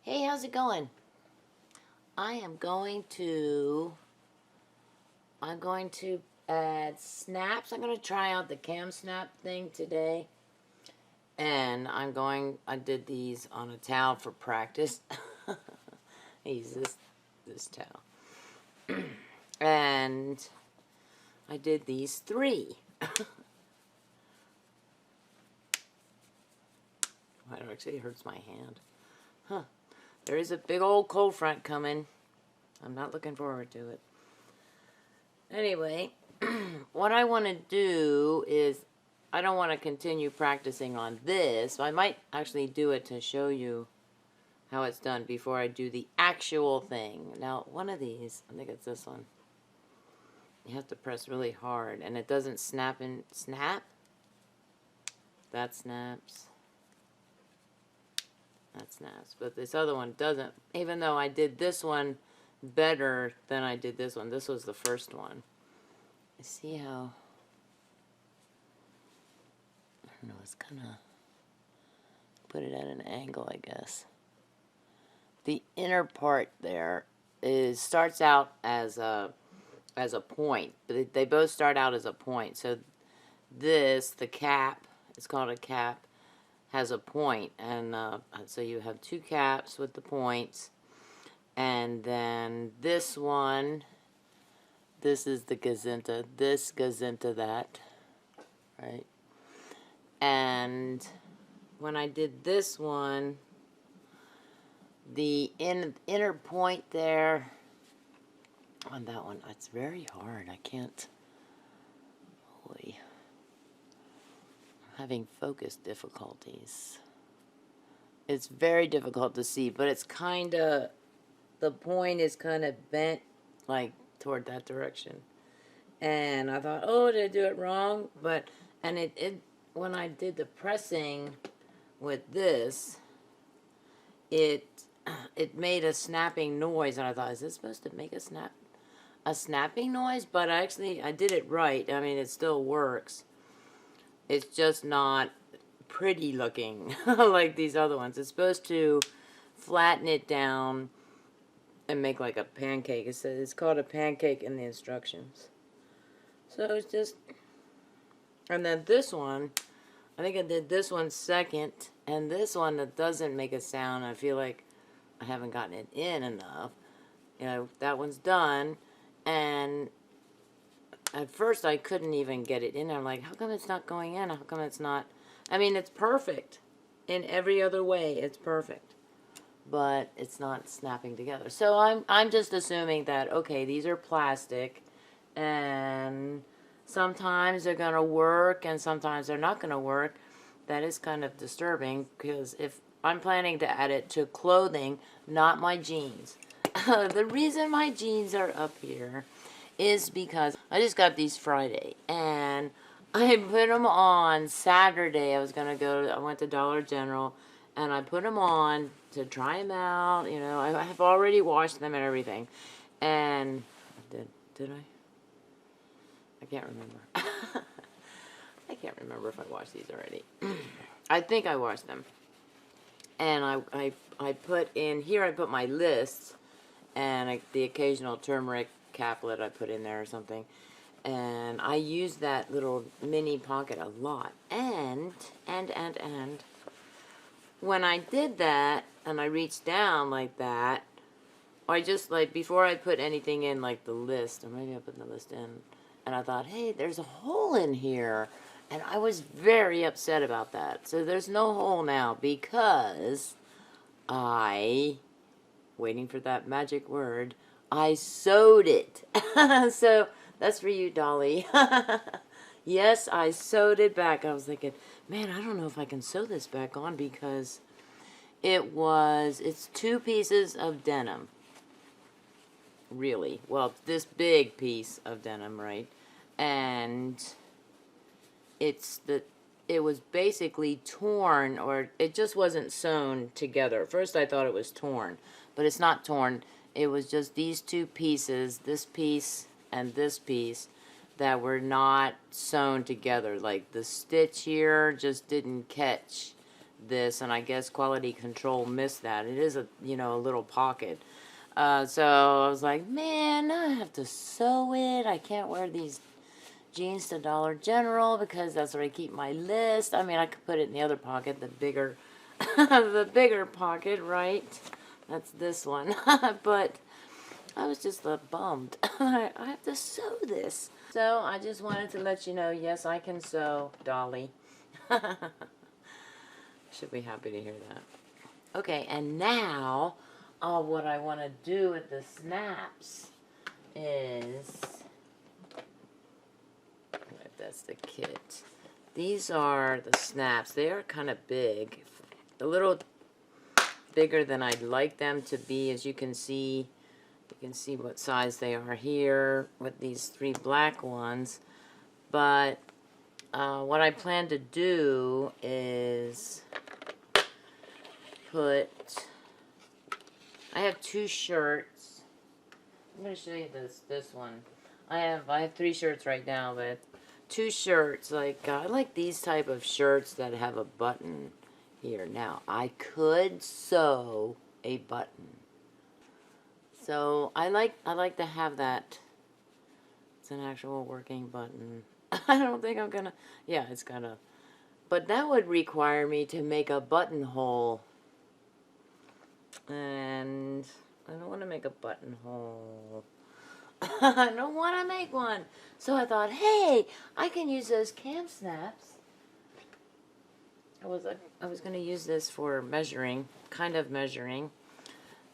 Hey, how's it going? I'm going to add snaps. I'm going to try out the cam snap thing today. And I did these on a towel for practice. I use this towel. And I did these 3. It actually hurts my hand. Huh. There is a big old cold front coming. I'm not looking forward to it. Anyway, what I want to do is, I don't want to continue practicing on this. I might actually do it to show you how it's done before I do the actual thing. Now, one of these, I think it's this one. You have to press really hard, and it doesn't snap. That snaps. That snaps. But this other one doesn't. Even though I did this one better than I did this one. This was the first one. You see how... I don't know, it's kind of... Put it at an angle, I guess. The inner part there starts out as a point. They both start out as a point. So this, the cap, it's called a cap, has a point. And so you have 2 caps with the points. And then this one, this is the gazinta. This goes into that, right? And when I did this one, the inner point there on that one, it's very hard. I can't. Holy. I'm having focus difficulties. It's very difficult to see, but it's kind of, the point is kind of bent like toward that direction. And I thought, oh, did I do it wrong? But, and it when I did the pressing with this, it made a snapping noise, and I thought, is this supposed to make a snapping noise? But actually, I did it right. I mean, it still works. It's just not pretty looking like these other ones. It's supposed to flatten it down and make like a pancake. It's called a pancake in the instructions. So it's just, and then this one, I think I did this one second, and this one that doesn't make a sound, I feel like I haven't gotten it in enough. You know, that one's done, and at first I couldn't even get it in. I'm like, how come it's not going in? How come it's not? I mean, it's perfect. In every other way, it's perfect. But it's not snapping together. So I'm just assuming that, okay, these are plastic, and sometimes they're going to work, and sometimes they're not going to work. That is kind of disturbing, because if I'm planning to add it to clothing, not my jeans. The reason my jeans are up here is because I just got these Friday, and I put them on Saturday. I went to Dollar General, and I put them on to try them out. You know, I have already washed them and everything. And did I? I can't remember. I can't remember if I washed these already. I think I washed them. And I put in here, I put my lists and the occasional turmeric caplet I put in there or something. And I use that little mini pocket a lot. And when I did that, and I reached down like that, I just, like, before I put anything in, like the list, or maybe I put the list in, and I thought, hey, there's a hole in here. And I was very upset about that. So there's no hole now, because waiting for that magic word, I sewed it. So that's for you, Dolly. Yes, I sewed it back. I was thinking, man, I don't know if I can sew this back on, because it's 2 pieces of denim. Really. Well, this big piece of denim, right? And it was basically torn, or it just wasn't sewn together. At first I thought it was torn, but it's not torn. It was just these 2 pieces, this piece and this piece, that were not sewn together. Like the stitch here just didn't catch. this, and I guess quality control missed that. It is a, you know, a little pocket. So I was like, man, I have to sew it. I can't wear these jeans to Dollar General because that's where I keep my list. I mean, I could put it in the other pocket, the bigger, the bigger pocket, right? That's this one. But I was just bummed. I have to sew this. So I just wanted to let you know, yes, I can sew, Dolly. Should be happy to hear that. Okay, and now what I want to do with the snaps is, that's the kit. These are the snaps. They are kind of big, a little bigger than I'd like them to be. As you can see what size they are here with these 3 black ones. But what I plan to do is I have 2 shirts. I'm going to show you this one. I have 3 shirts right now, but 2 shirts. Like I like these type of shirts that have a button here. Now I could sew a button. So I like to have that. It's an actual working button. I don't think I'm gonna. Yeah, it's gonna. But that would require me to make a buttonhole. And I don't want to make a buttonhole. I don't want to make one. So I thought, hey, I can use those cam snaps. I was going to use this for measuring, kind of measuring,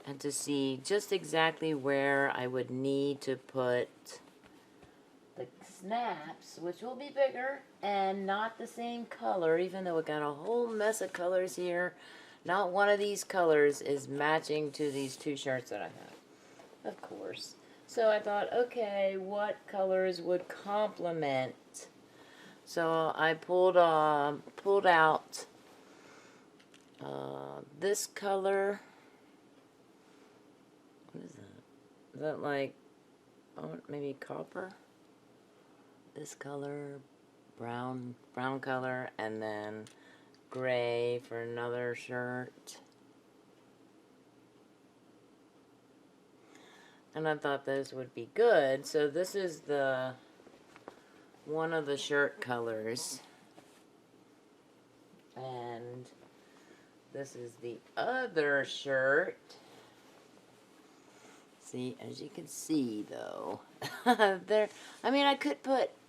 and to see just exactly where I would need to put the snaps, which will be bigger and not the same color, even though it got a whole mess of colors here. Not one of these colors is matching to these 2 shirts that I have, of course. So I thought, okay, what colors would complement? So I pulled out this color. What is that? Is that like, oh, maybe copper? This color, brown color, and then gray for another shirt. And I thought those would be good. So this is one of the shirt colors. And this is the other shirt. See, as you can see though, there, I mean,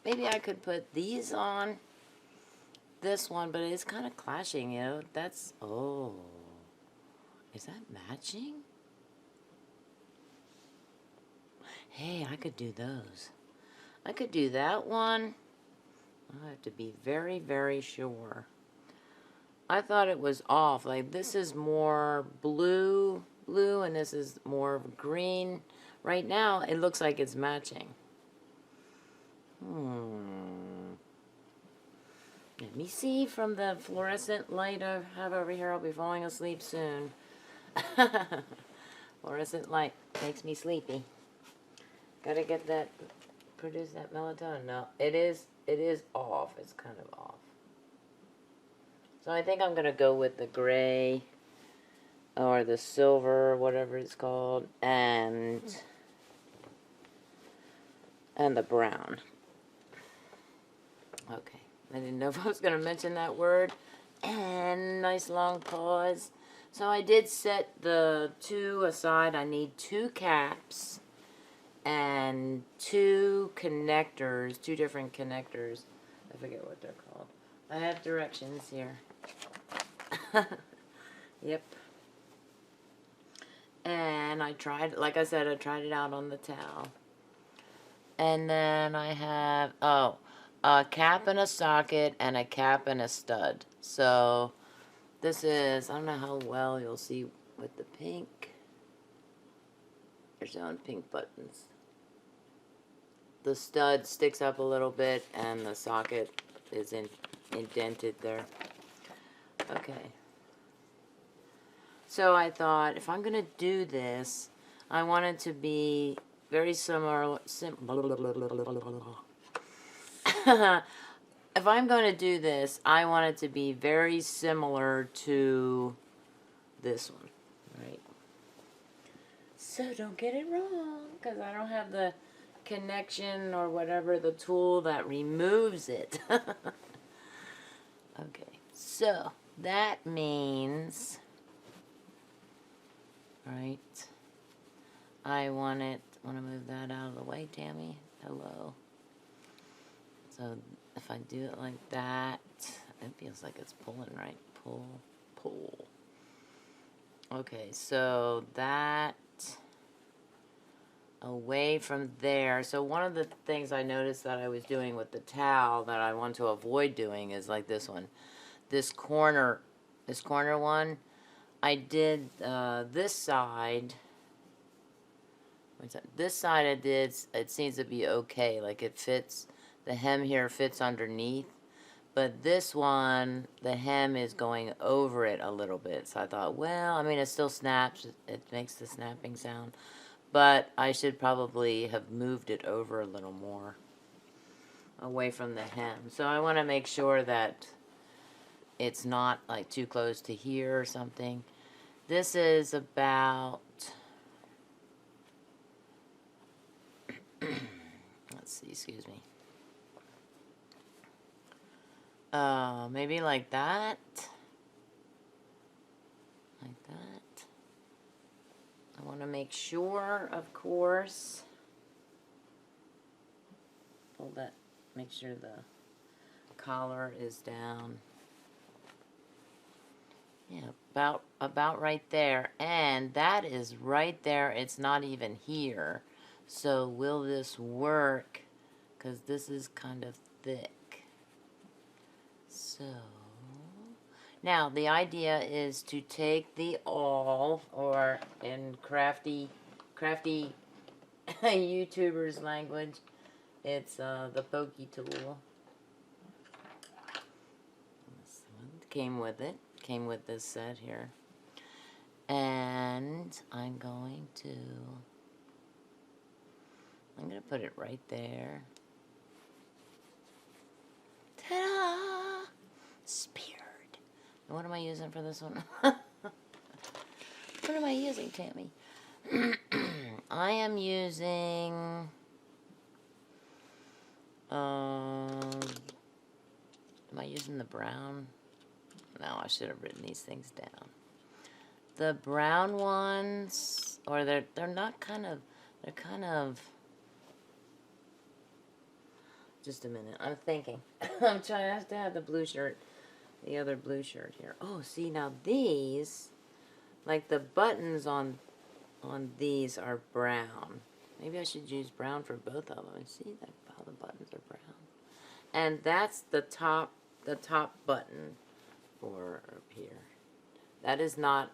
maybe I could put these on this one, but it's kind of clashing, you know. Oh, is that matching? Hey, I could do those. I could do that one. I have to be very, very sure. I thought it was off. Like, this is more blue, and this is more green. Right now, it looks like it's matching. Let me see from the fluorescent light I have over here. I'll be falling asleep soon. Fluorescent light makes me sleepy. Gotta get that, produce that melatonin. No, it is off. It's kind of off. So I think I'm gonna go with the gray or the silver, whatever it's called, and the brown. Okay, I didn't know if I was gonna mention that word. And nice long pause. So I did set the 2 aside. I need 2 caps and 2 connectors, 2 different connectors. I forget what they're called. I have directions here. Yep. And I tried, like I said, I tried it out on the towel. And then I have, a cap and a socket and a cap and a stud. So this is, I don't know how well you'll see with the pink. They're showing pink buttons. The stud sticks up a little bit and the socket is indented there. Okay. So I thought, if I'm going to do this, I want it to be very similar, if I'm going to do this, I want it to be very similar to this one, right? So don't get it wrong, because I don't have the connection or whatever, the tool that removes it. Okay, so that means, right, I want to move that out of the way, Tammy. Hello. So if I do it like that, it feels like it's pulling, right? Pull, pull. Okay, so that away from there. So one of the things I noticed that I was doing with the towel that I want to avoid doing is like this one. This corner one, I did this side. This side I did, it seems to be okay. Like it fits, the hem here fits underneath. But this one, the hem is going over it a little bit. So I thought, well, I mean, it still snaps. It makes the snapping sound. But I should probably have moved it over a little more away from the hem. So I want to make sure that it's not like too close to here or something. This is about, let's see, excuse me. Maybe like that. Like that. I want to make sure, of course. Hold that. Make sure the collar is down. Yeah, about right there. And that is right there. It's not even here. So will this work? Because this is kind of thick. So now the idea is to take the awl, or in crafty YouTubers language, it's the pokey tool. This one came with it. Came with this set here. And I'm going to put it right there. Ta-da! Speared. And what am I using for this one? What am I using, Tammy? I am using am I using the brown? No, I should have written these things down. The brown ones, or they're not kind of, they're kind of, just a minute, I'm thinking. I'm trying to have the blue shirt, the other blue shirt here. Oh, see, now these, like the buttons on these are brown. Maybe I should use brown for both of them. See that how the buttons are brown. And that's the top button for up here. That is not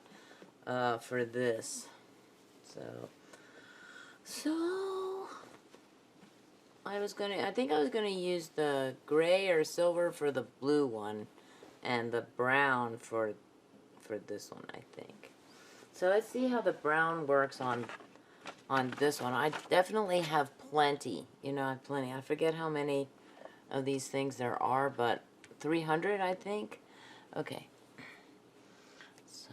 for this. So I think I was gonna use the gray or silver for the blue one, and the brown for this one, I think. So let's see how the brown works on this one. I definitely have plenty. You know, I have plenty. I forget how many of these things there are, but 300, I think. Okay. So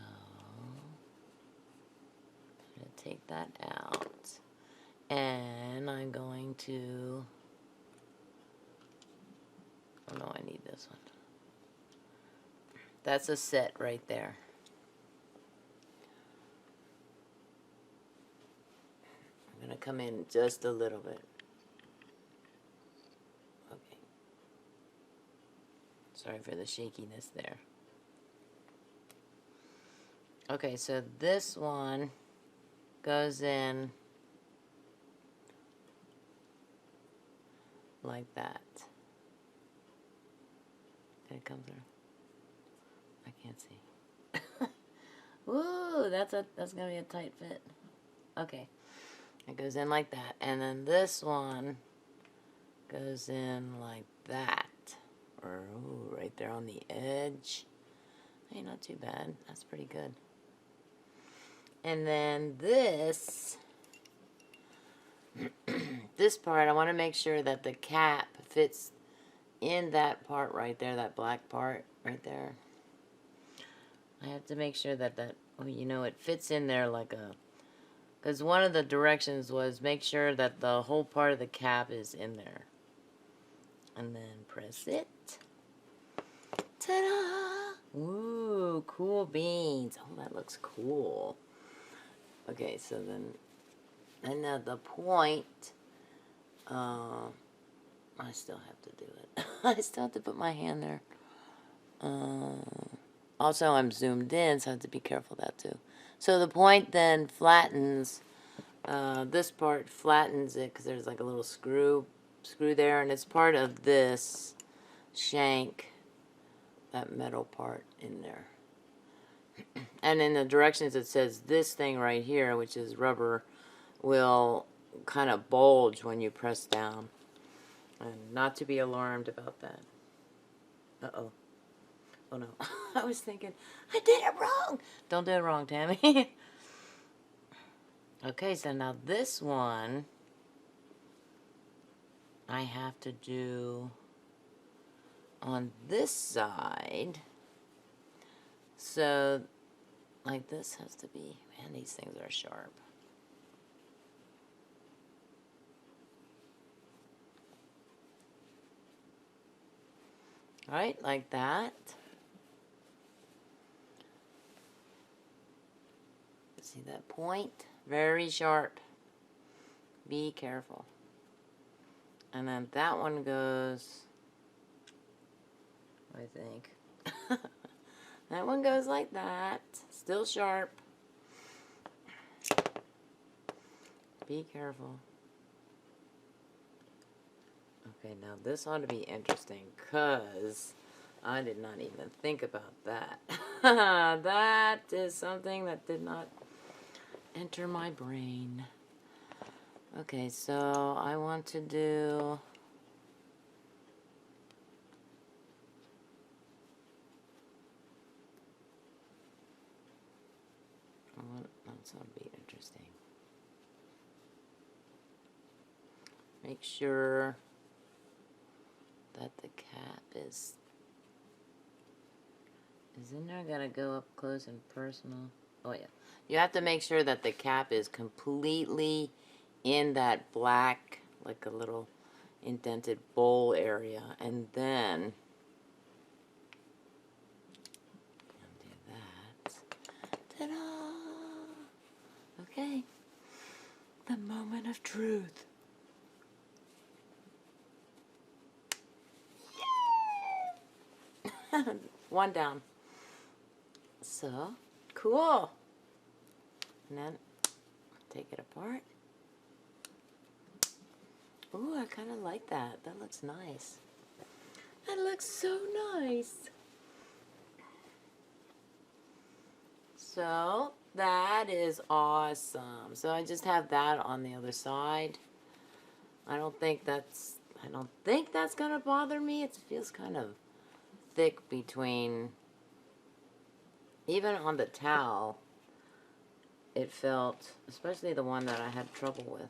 I'm going to take that out. And I'm going to... Oh no, I need this one. That's a set right there. I'm going to come in just a little bit. Okay. Sorry for the shakiness there. Okay, so this one goes in like that. Did it come through? I can't see. Woo, that's gonna be a tight fit. Okay. It goes in like that. And then this one goes in like that. Or, ooh, right there on the edge. Hey, not too bad. That's pretty good. And then this, this part, I want to make sure that the cap fits in that part right there, that black part right there. I have to make sure that oh, you know, it fits in there like a, because one of the directions was make sure that the whole part of the cap is in there. And then press it. Ta-da! Ooh, cool beans. Oh, that looks cool. Okay, so then, and now the point, I still have to do it. I still have to put my hand there. Also, I'm zoomed in, so I have to be careful of that too. So the point then flattens, this part flattens it because there's like a little screw there, and it's part of this shank, that metal part in there. And in the directions it says this thing right here, which is rubber, will kind of bulge when you press down. And not to be alarmed about that. Uh-oh. Oh no. I was thinking, I did it wrong! Don't do it wrong, Tammy. Okay, so now this one, I have to do on this side. So, like this has to be, man, these things are sharp. Right, like that. See that point? Very sharp. Be careful. And then that one goes, I think. That one goes like that. Still sharp. Be careful. Okay, now this ought to be interesting because I did not even think about that. That is something that did not enter my brain. Okay, so I want to do... That's going to be interesting. Make sure that the cap is in there. I gotta go up close and personal. Oh yeah. You have to make sure that the cap is completely in that black, like a little indented bowl area, and then do that. Ta-da! Okay. The moment of truth. Yeah! One down. So, cool. And then take it apart. Ooh, I kind of like that. That looks nice. That looks so nice. So, that is awesome. So, I just have that on the other side. I don't think that's going to bother me. It feels kind of thick between, even on the towel, it felt, especially the one that I had trouble with.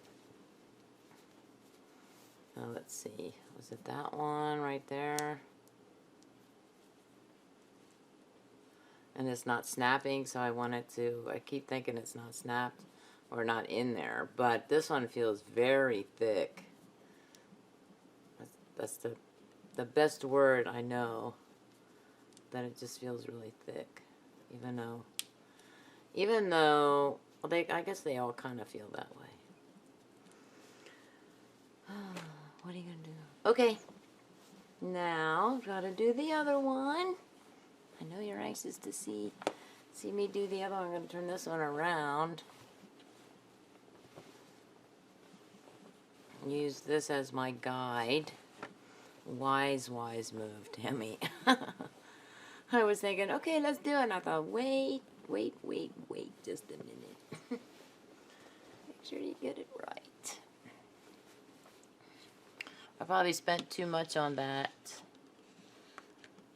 Let's see, was it that one right there? And it's not snapping, so I keep thinking it's not snapped or not in there, but this one feels very thick. That's the best word I know, that it just feels really thick, even though I guess they all kind of feel that way. What are you gonna do? Okay, now gotta do the other one. I know you're anxious to see me do the other one. I'm gonna turn this one around. Use this as my guide. Wise move, Tammy. I was thinking, okay, let's do it. And I thought, wait just a minute. Make sure you get it right. I probably spent too much on that,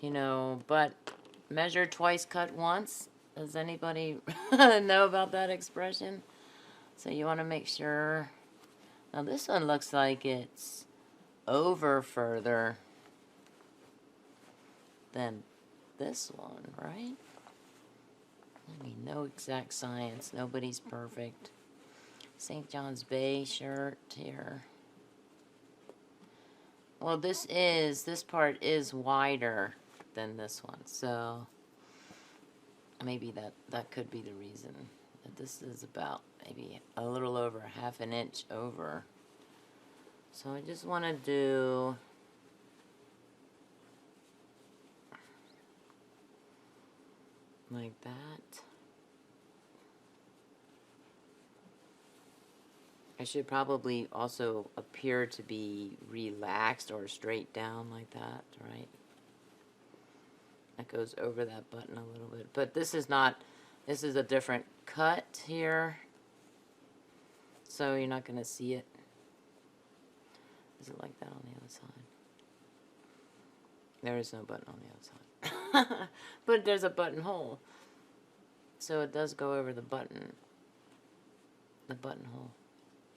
but measure twice, cut once. Does anybody know about that expression? So you want to make sure. Now this one looks like it's over further. than this one, right? I mean, no exact science. Nobody's perfect. St. John's Bay shirt here. Well, this part is wider than this one, so maybe that could be the reason. That this is about maybe a little over half an inch over. So I just want to do like that. I should probably also appear to be relaxed or straight down like that, right? That goes over that button a little bit. But this is not, this is a different cut here. So you're not going to see it. Is it like that on the other side? There is no button on the other side. But there's a buttonhole. So it does go over the buttonhole.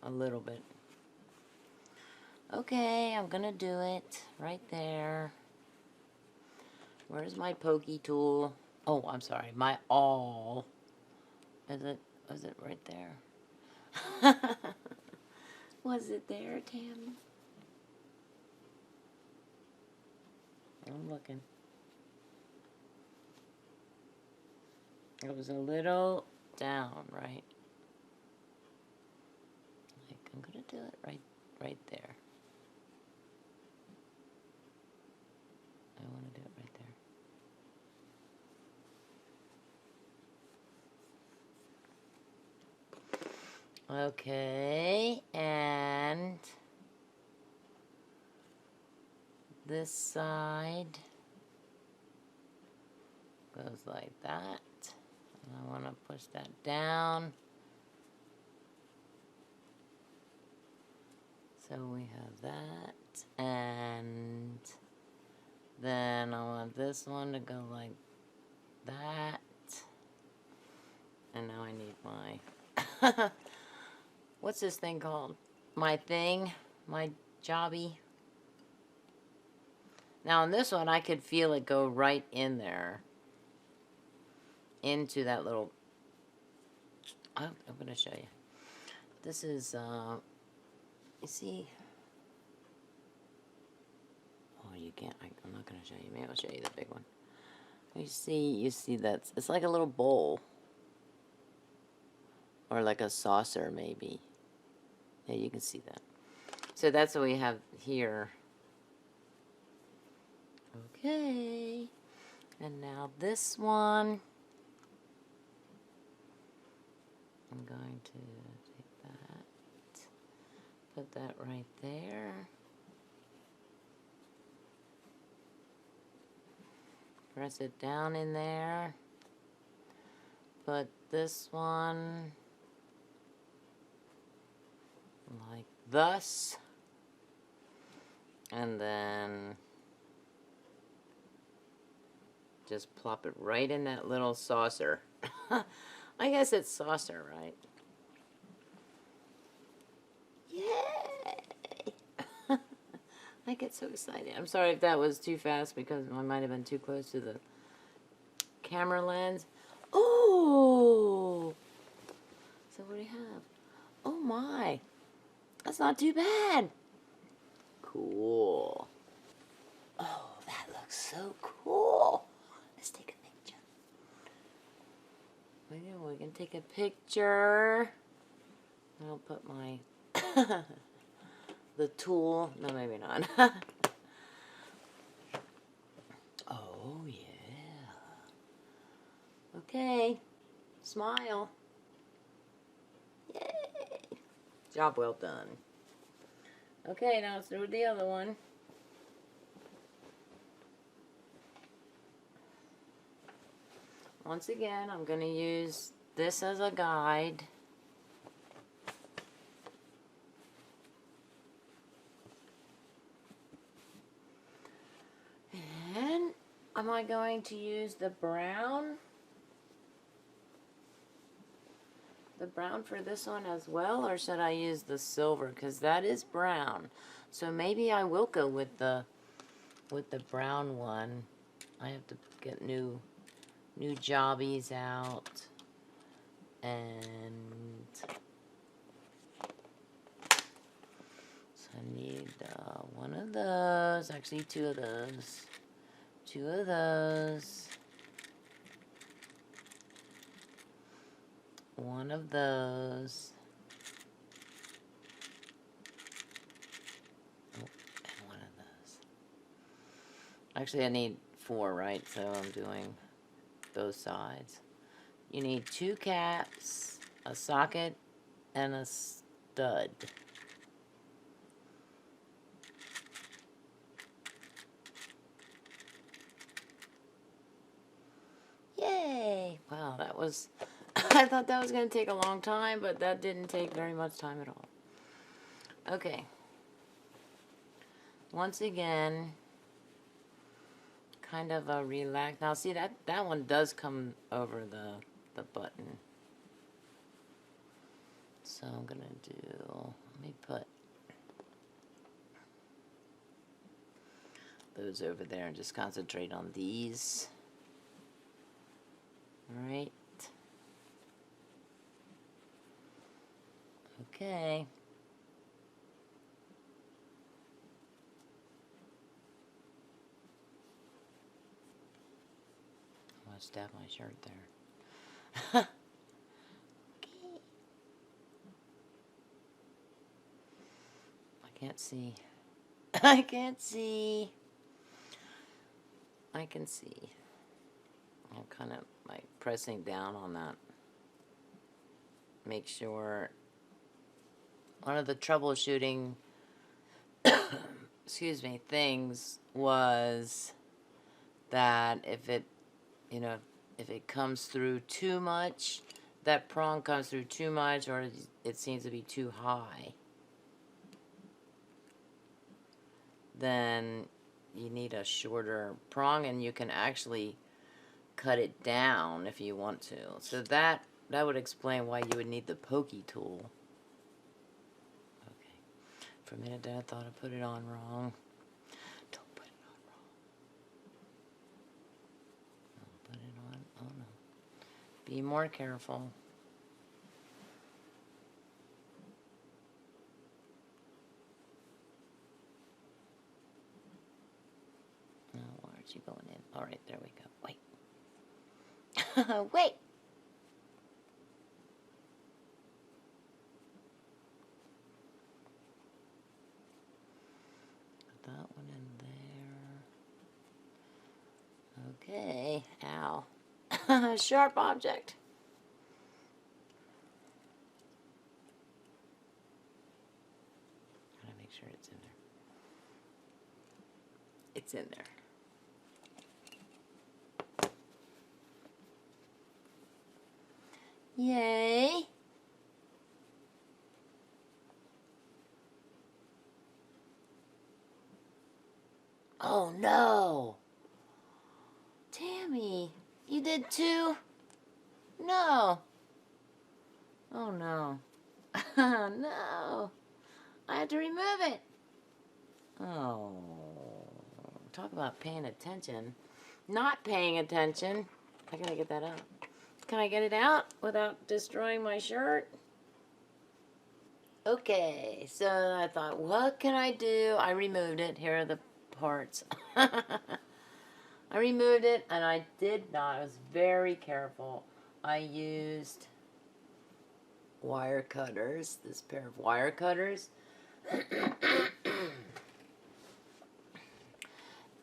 A little bit. Okay, I'm gonna do it right there. Where's my pokey tool? Oh, I'm sorry, my awl. Was it right there? Was it there, Tammy? I'm looking. It was a little down, right? I'm gonna do it right there. I want to do it right there. Okay, and this side goes like that. And I want to push that down. So we have that, and then I want this one to go like that, and now I need my, what's this thing called? My thing, my jobby. Now on this one, I could feel it go right in there, into that little, I'm going to show you. This is, you see, oh, you can't, I'm not going to show you, maybe I'll show you the big one. You see that's, it's like a little bowl, or like a saucer maybe. Yeah, you can see that. So that's what we have here. Okay, and now this one, I'm going to take that, put that right there. Press it down in there. Put this one like thus. And then just plop it right in that little saucer. I guess it's saucer, right? Yay! I get so excited. I'm sorry if that was too fast because I might have been too close to the camera lens. Oh! So what do we have? Oh my! That's not too bad! Cool. Oh, that looks so cool. Let's take a picture. We can take a picture. I'll put my the tool. No, maybe not. Oh yeah. Okay. Smile. Yay. Job well done. Okay, now let's do the other one. Once again, I'm going to use this as a guide. And am I going to use the brown? The brown for this one as well, or should I use the silver? Because that is brown. So maybe I will go with the brown one. I have to get new jobbies out. And so I need one of those, actually two of those, one of those, oh, and one of those. Actually, I need 4, right? So I'm doing those sides. You need 2 caps, a socket, and a stud. Yay! Wow, that was... I thought that was going to take a long time, but that didn't take very much time at all. Okay. Once again, kind of a relax. Now, see, that one does come over the button. So I'm going to do... Let me put those over there and just concentrate on these. Alright. Okay. I'm going to stab my shirt there. Okay. I can't see. I can't see. I can see. I'm kind of like pressing down on that. Make sure. One of the troubleshooting excuse me, things was that if it, you know, if it comes through too much, that prong comes through too much, or it seems to be too high, then you need a shorter prong, and you can actually cut it down if you want to. So that would explain why you would need the pokey tool. Okay. For a minute there, I thought I put it on wrong. Don't put it on wrong. Don't put it on. Oh no. Be more careful. Oh, why aren't you going in? All right, there we go. Wait. Wait. Put that one in there. Okay. Ow. Sharp object. Gotta make sure it's in there. It's in there. Yay. Oh no. Tammy, you did too? No. Oh no. No. I had to remove it. Oh. Talk about paying attention. Not paying attention. How can I get that out? Can I get it out without destroying my shirt? Okay, so I thought, what can I do? I removed it. Here are the parts. I removed it, and I did not. I was very careful. I used wire cutters, this pair of wire cutters.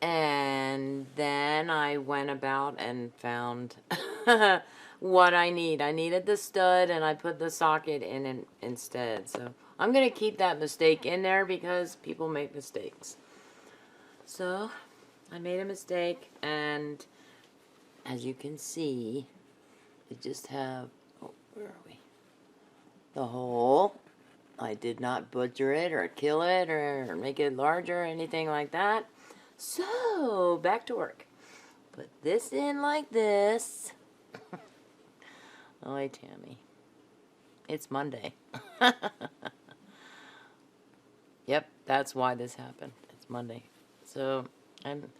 And then I went about and found what I need. I needed the stud, and I put the socket in instead. So I'm going to keep that mistake in there because people make mistakes. So I made a mistake, and as you can see, I just have, oh, where are we? The hole. I did not butcher it or kill it or make it larger or anything like that. So, back to work. Put this in like this. Oh, hey, Tammy. It's Monday. Yep, that's why this happened. It's Monday. So, I'm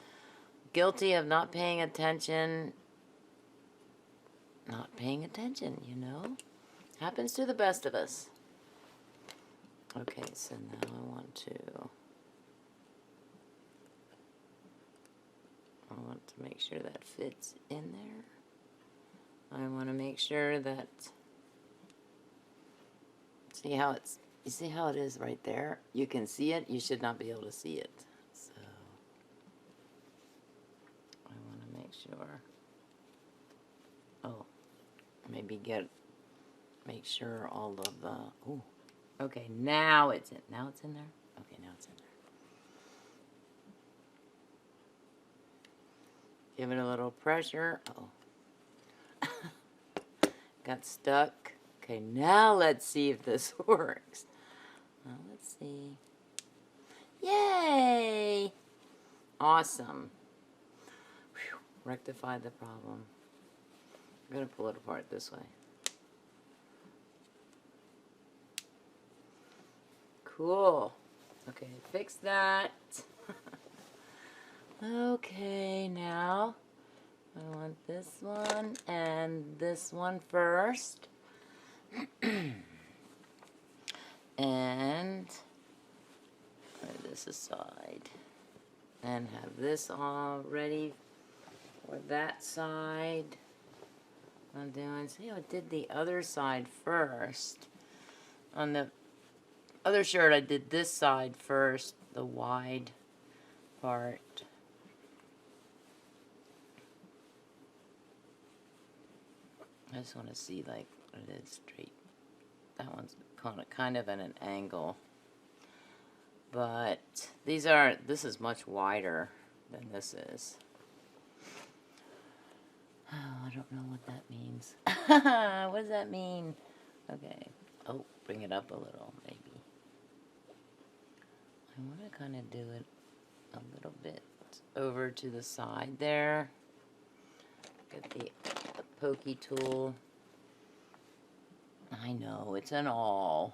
guilty of not paying attention. Not paying attention, you know? Happens to the best of us. Okay, so now I want to make sure that fits in there. I want to make sure that, see how it's, you see how it is right there? You can see it, you should not be able to see it. So, I want to make sure, oh, maybe make sure all of the, ooh, okay, now it's in there? Okay, now it's in there. Give it a little pressure. Oh. Got stuck. Okay, now let's see if this works. Well, let's see. Yay! Awesome. Whew. Rectified the problem. I'm going to pull it apart this way. Cool. Okay, fix that. Okay, now I want this one and this one first. And put this aside. And have this all ready for that side. I'm doing, see, I did the other side first. On the other shirt, I did this side first, the wide part. I just want to see like what it is straight. That one's kind of at an angle. But this is much wider than this is. Oh, I don't know what that means. What does that mean? Okay. Oh, bring it up a little, maybe. I want to kind of do it a little bit over to the side there. Get the pokey tool. I know, it's an awl.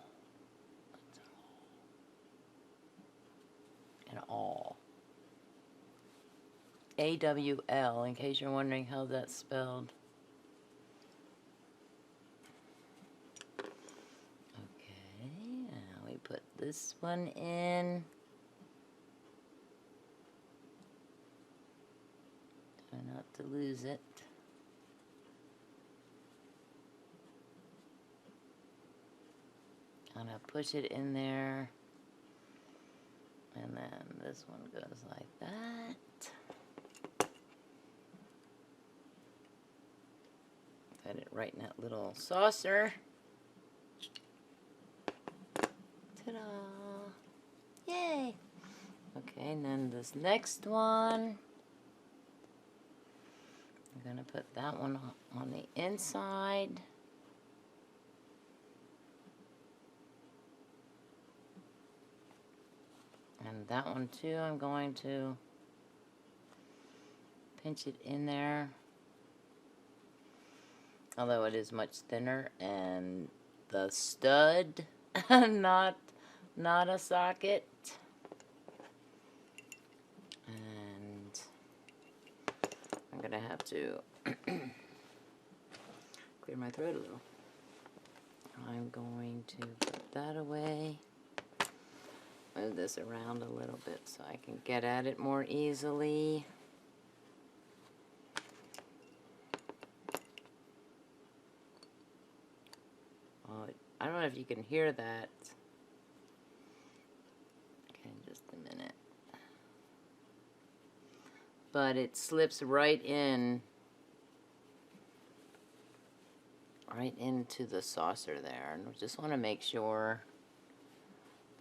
An awl. A-W-L, in case you're wondering how that's spelled. Okay, now we put this one in. Try not to lose it. Kind of push it in there. And then this one goes like that. Put it right in that little saucer. Ta-da! Yay! Okay, and then this next one, I'm going to put that one on the inside. And that one too, I'm going to pinch it in there. Although it is much thinner, and the stud, not a socket. And I'm gonna have to clear my throat a little. I'm going to put that away. Move this around a little bit so I can get at it more easily. Oh, I don't know if you can hear that. Okay, just a minute. But it slips right in, right into the saucer there. And we just want to make sure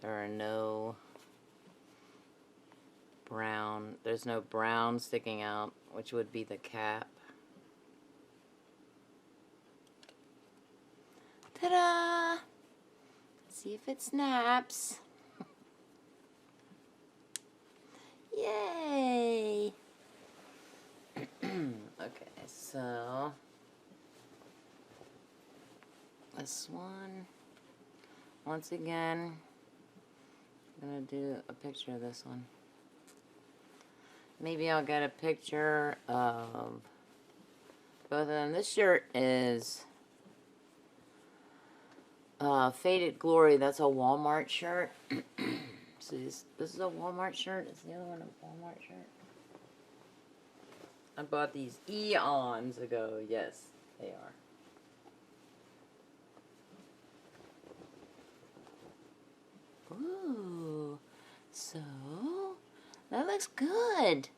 there are no brown, there's no brown sticking out, which would be the cap. Ta-da! See if it snaps. Yay! Okay, so this one, once again, I'm going to do a picture of this one. Maybe I'll get a picture of both of them. This shirt is Faded Glory. That's a Walmart shirt. So this is a Walmart shirt. Is the other one a Walmart shirt? I bought these eons ago. Yes, they are. Ooh, so that looks good.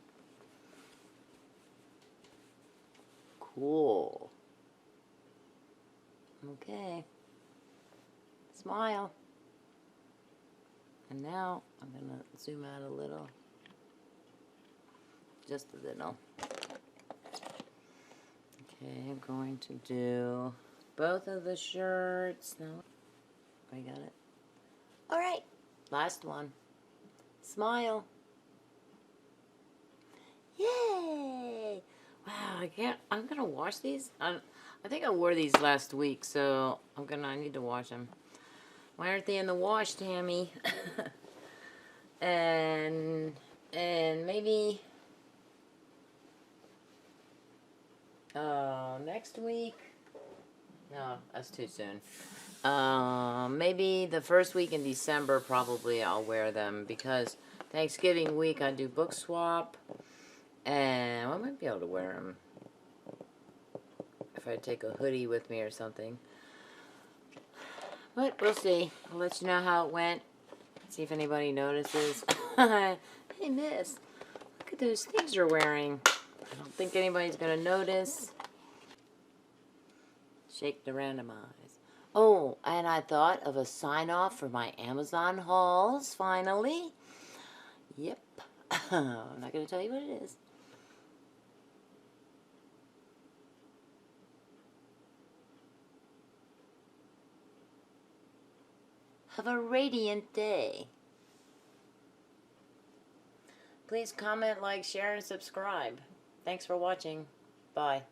Cool. Okay. Smile. And now I'm gonna zoom out a little. Just a little. Okay, I'm going to do both of the shirts. No, I got it. All right, last one. Smile. Yay! Wow, I'm gonna wash these. I think I wore these last week, so I need to wash them. Why aren't they in the wash, Tammy? and maybe next week. No, that's too soon. Maybe the first week in December, probably I'll wear them because Thanksgiving week I do book swap, and I might be able to wear them if I take a hoodie with me or something. But we'll see. I'll let you know how it went. See if anybody notices. Hey, miss, look at those things you're wearing. I don't think anybody's gonna notice. Shake the random eyes. Oh, and I thought of a sign-off for my Amazon hauls, finally. Yep. I'm not going to tell you what it is. Have a radiant day. Please comment, like, share, and subscribe. Thanks for watching. Bye.